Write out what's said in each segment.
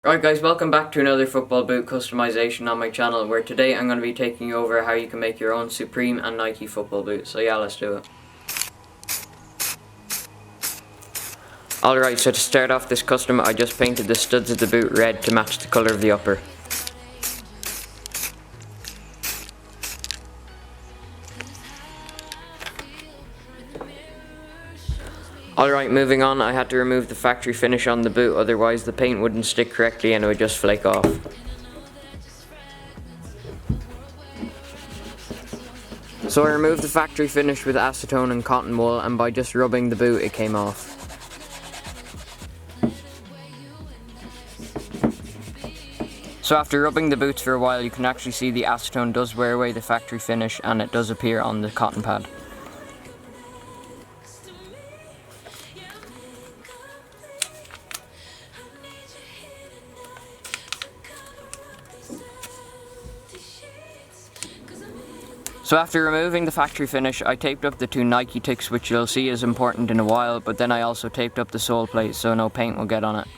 Right guys, welcome back to another football boot customization on my channel, where today I'm going to be taking over how you can make your own Supreme and Nike football boot. So yeah, let's do it. Alright, so to start off this custom, I just painted the studs of the boot red to match the colour of the upper. Alright, moving on, I had to remove the factory finish on the boot, otherwise the paint wouldn't stick correctly and it would just flake off. So I removed the factory finish with acetone and cotton wool, and by just rubbing the boot it came off. So after rubbing the boots for a while, you can actually see the acetone does wear away the factory finish and it does appear on the cotton pad. So after removing the factory finish, I taped up the two Nike ticks, which you'll see is important in a while, but then I also taped up the sole plate so no paint will get on it.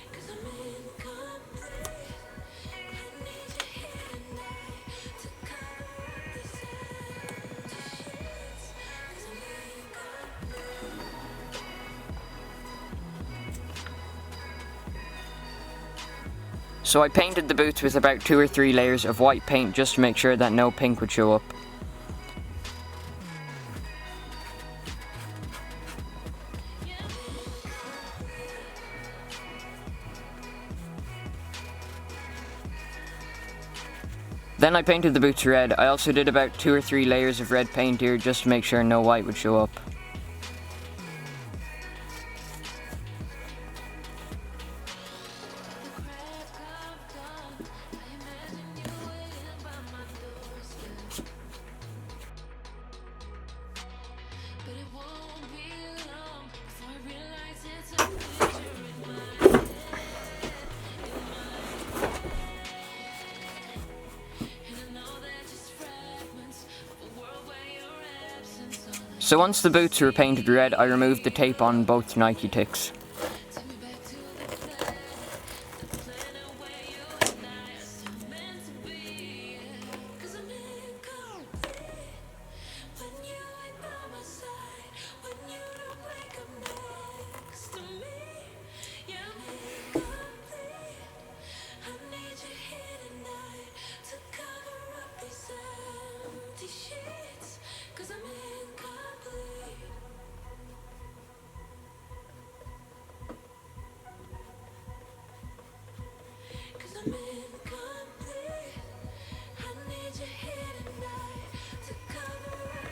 So I painted the boots with about 2 or 3 layers of white paint just to make sure that no pink would show up. Then I painted the boots red. I also did about 2 or 3 layers of red paint here just to make sure no white would show up. So once the boots were painted red, I removed the tape on both Nike ticks.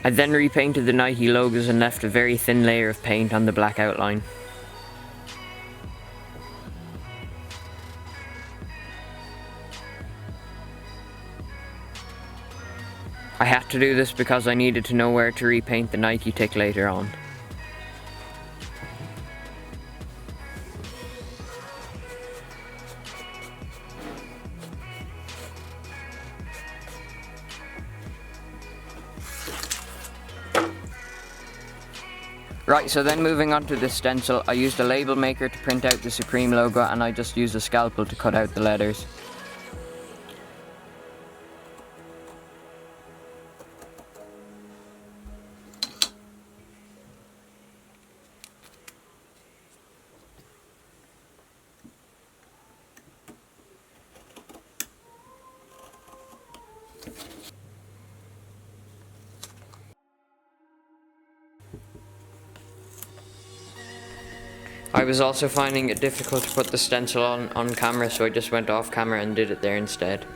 I then repainted the Nike logos and left a very thin layer of paint on the black outline. I had to do this because I needed to know where to repaint the Nike tick later on. Right, so then moving on to the stencil, I used a label maker to print out the Supreme logo, and I just used a scalpel to cut out the letters. I was also finding it difficult to put the stencil on camera, so I just went off camera and did it there instead.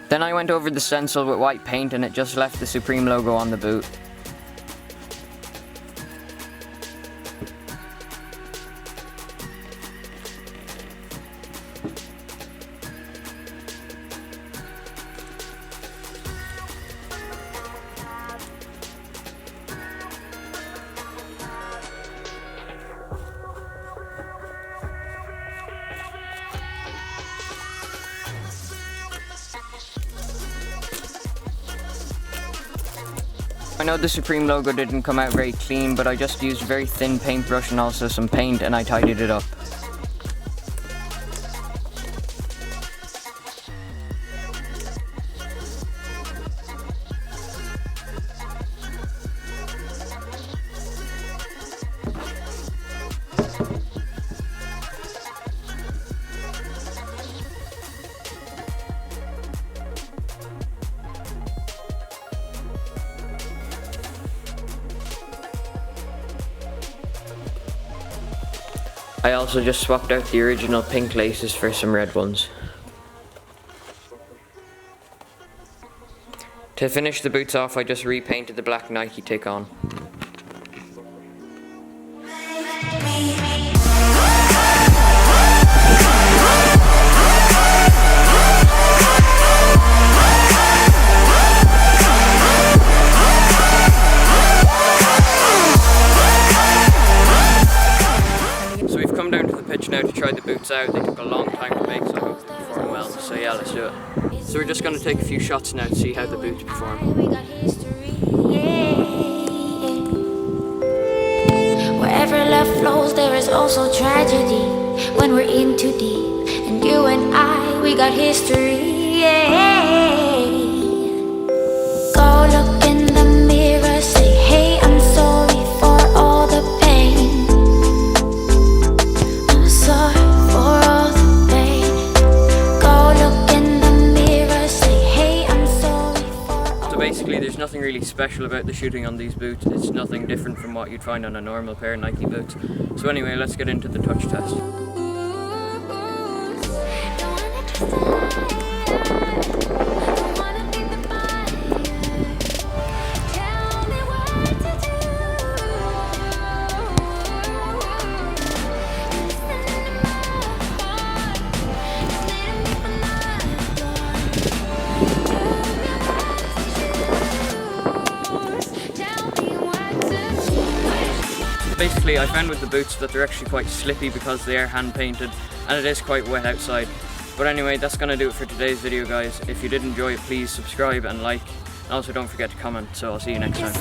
Then I went over the stencil with white paint and it just left the Supreme logo on the boot. I know the Supreme logo didn't come out very clean, but I just used a very thin paintbrush and also some paint and I tidied it up. I also just swapped out the original pink laces for some red ones. To finish the boots off, I just repainted the black Nike tick on. Now to try the boots out. They took a long time to make, so I hope they perform well. So yeah, let's do it. So we're just going to take a few shots now to see how the boots perform. Wherever love flows, there is also tragedy. When we're in too deep, and you and I, we got history. Go look in the mirror, say, hey, I'm sorry for all the pain. Basically, there's nothing really special about the shooting on these boots. It's nothing different from what you'd find on a normal pair of Nike boots. So anyway, let's get into the touch test. Basically, I found with the boots that they're actually quite slippy because they are hand painted and it is quite wet outside. But anyway, that's gonna do it for today's video, guys. If you did enjoy it, please subscribe and like, and also don't forget to comment. So I'll see you next time.